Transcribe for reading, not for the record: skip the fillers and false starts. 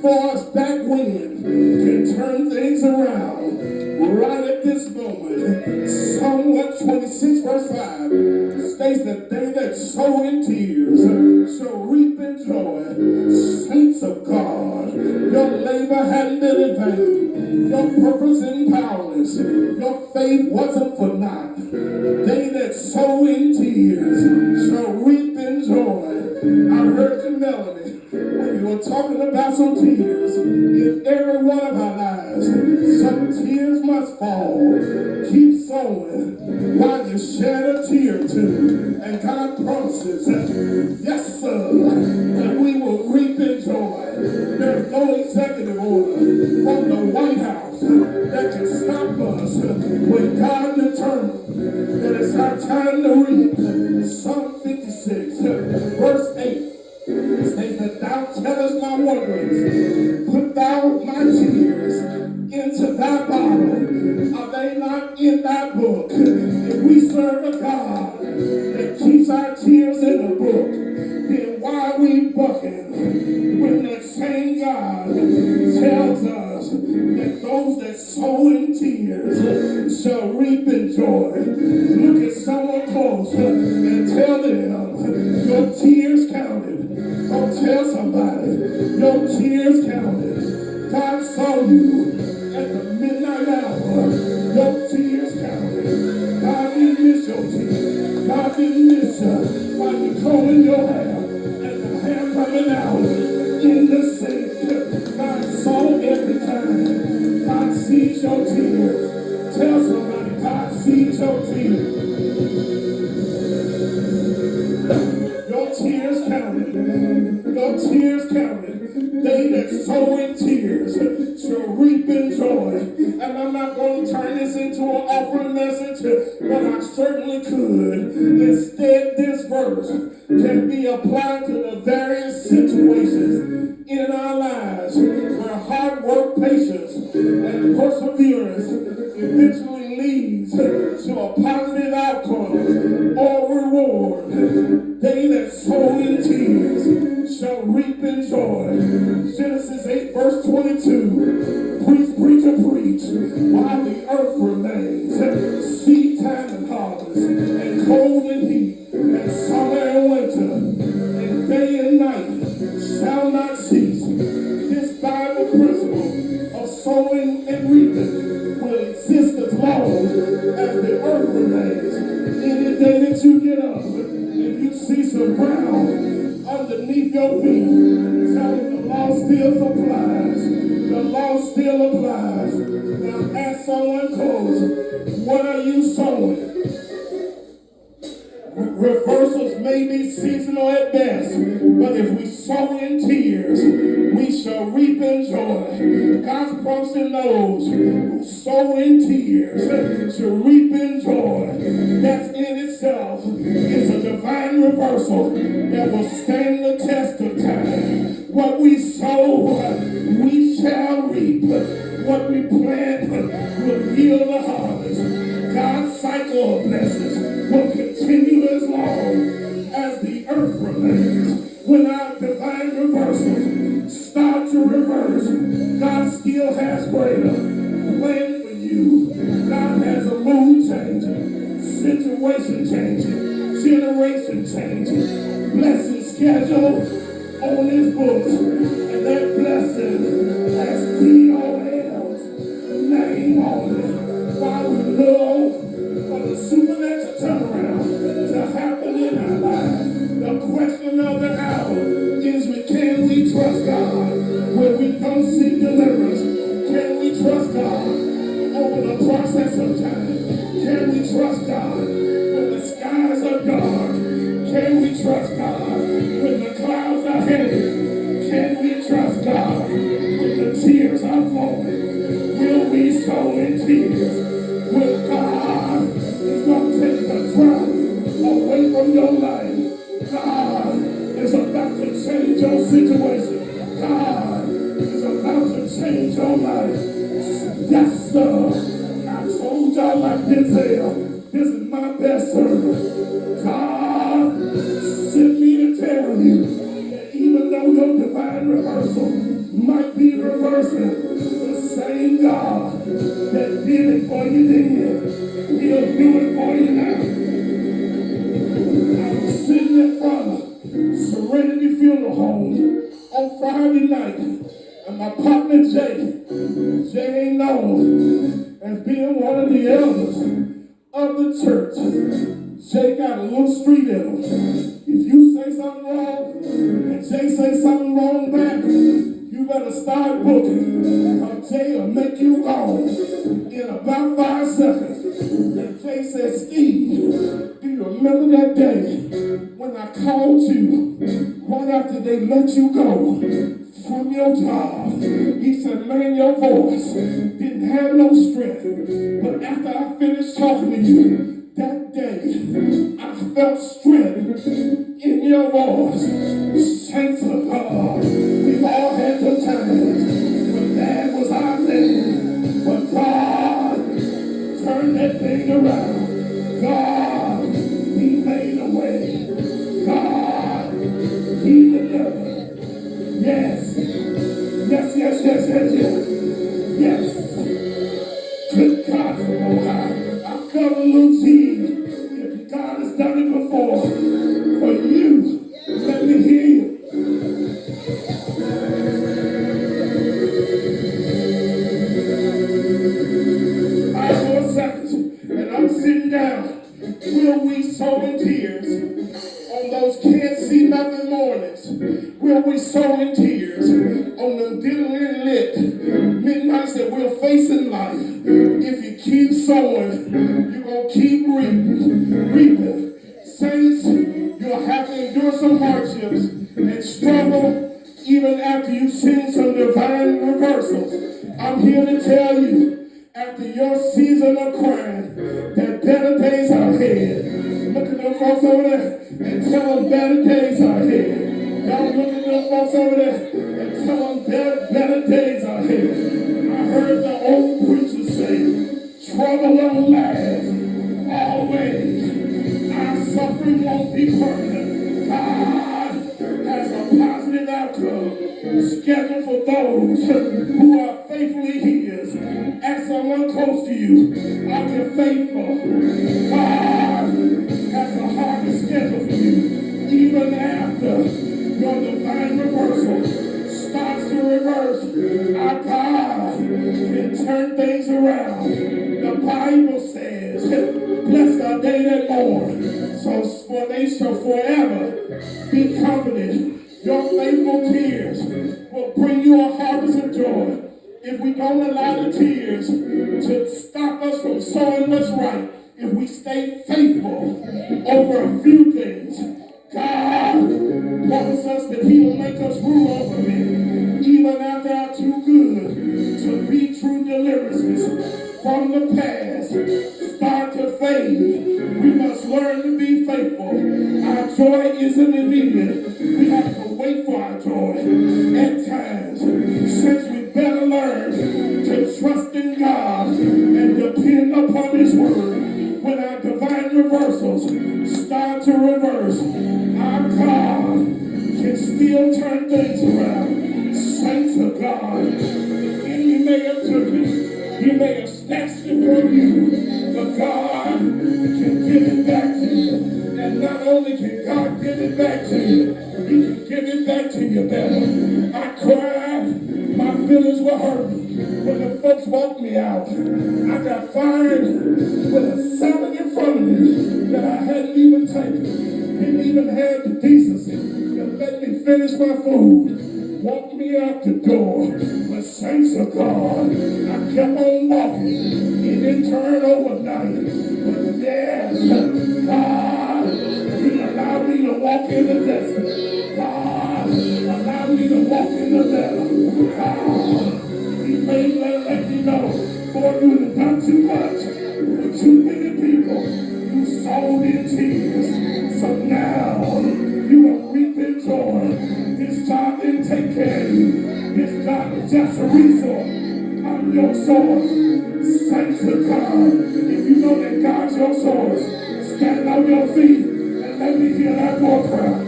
force back wind can turn things around. Right at this moment, Psalm 126 verse 5 states that they that sow in tears shall reap in joy. Saints of God, your labor hadn't been in vain. Your purpose in powerless. Your faith wasn't for naught. They that sow in tears shall reap in joy. I heard your melody when you were talking about some tears. In every one of our lives, some tears must fall. Keep sowing while you shed a tear too. And God promises, yes sir, that we will reap in joy. There's no executive order from the White House that can stop us when God determined that it's our time to reap. Psalm 56, verse 8. It states that thou tellest my wanderings, put thou my tears into thy bottle. Are they not in thy book? If we serve a God that keeps our tears in the book, then why are we bucking when that same God tells us that those that sow in tears shall reap in joy? Look at someone close and tell them your tears counted. Go tell somebody your tears counted. God saw you at the midnight hour. Your tears counted. God didn't miss your tears. God didn't miss you while you're combing your hair and the hair coming out in the sink. God saw every time. God sees your tears. Tell somebody God sees your tears. Your tears counted. Your tears counted. They that sow in tears shall reap in joy. And I'm not going to turn this into an offering message, but I certainly could. Instead, this verse can be applied to the various situations in our lives where hard work, patience, and perseverance eventually leads to a positive outcome or reward. They that sow in tears shall reap in joy. Genesis 8 verse 22. Preach while the earth remains. Seed time and harvest, and cold and heat, and summer and winter, and day and night shall not cease. This Bible principle of sowing and reaping will exist as long as the earth remains. Any day that you get up and you see some ground underneath your feet, tell me the law still applies. The law still applies. Now ask someone close, what are you sowing? Reversals may be seasonal at best, but if we sow in tears, we shall reap in joy. God's promising those who sow in tears shall reap in joy. That in itself is a divine reversal that will stand the test of time. What we sow, we shall reap. What we plant will yield a harvest. God's cycle of blessings will continue as long as the earth remains. When our divine reversals start to reverse, God still has greater plan for you. God has a mood changing, situation changing, generation changing, blessing schedule on his books, and that blessing has DOL's name on it. While we love for the supernatural turnaround to happen in our lives, the question of the hour is, can we trust God when we don't see deliverance? Can we trust God over the process of time? Can we trust God when the skies are dark? Can we trust God when the clouds are heavy? Can we trust God when the tears are flowing? Will we sow in tears? Will God is going to take the crown away from your life? God is about to change your situation. God is about to change your life. Yes, sir. I told y'all like Denzel, this is my best servant. God sent me to tell you that even though your divine reversal might be reversing. The same God that did it for you then, he'll do it for you now. I was sitting in front of Serenity Funeral Home on Friday night, and my partner Jay ain't known as being one of the elders of the church. Jay got a little street in him. If you say something wrong, and Jay say something wrong back, you better start booking, because Jay will make you gone in about 5 seconds. And Jay said, Steve, do you remember that day when I called you right after they let you go from your job? He said, man, your voice didn't have no strength. But after I finished talking to you that day, I felt strength in your voice. Saints of God, we've all had the times when that was our thing. But God turned that thing around. God, he made a way. God, he delivered. Yes. Yes. Good God from on high. I felt a little team. If God has done it before, for you, let me hear you. For a second, and I'm sitting down. Will we sow in tears on those can't see nothing mornings? Will we sow in tears on them dimly lit midnights that we're facing life? If you keep sowing, you're going to keep reaping. Saints, you'll have to endure some hardships and struggle even after you've seen some divine reversals. I'm here to tell you, after your season of crying, that better days are ahead. Look at them folks over there and tell them better days are ahead. Y'all look at them folks over there and tell them better days are ahead. I heard the old preacher say, trouble don't last always. Our suffering won't be permanent. God has a positive outcome scheduled for those who are faithfully His. Ask someone close to you, are you faithful? God has a harvest scheduled for you. Even after your divine reversal starts to reverse, our God can turn things around. The Bible says, blessed are they that mourn, for they shall forever be comforted. Your faithful tears will bring you a harvest of joy. If we don't allow the tears to stop us from sowing what's right, if we stay faithful over a few things, God promises us that He will make us rule over it, even after our too good to be true deliverances from the past start to fade. We must learn to be faithful. Our joy isn't immediate. We have to wait for our joy at times. Since we better learn to trust in God and depend upon His word. When our divine reversals start to reverse, our God can still turn things around. Saints of God, the enemy may have took it, he may have snatched it from you, but God can give it back to you. And not only can God give it back to you, He can give it back to you better. I cried, my feelings were hurt when the folks walked me out. I got fired with a salad in front of me that I hadn't even taken. Didn't even have the decency to let me finish my food. Walked me out the door. But saints of God, I kept on walking. It didn't turn overnight. But yes, God, He allowed me to walk in the desert. God allowed me to walk in the desert. God, He may let me know, boy, you have done too much for too many people. You sold in tears. So now you are reaping joy. This job didn't take care of you. This job is just a resource. I'm your source. Saints of God. If you know that God's your source, stand on your feet and let me hear that war cry.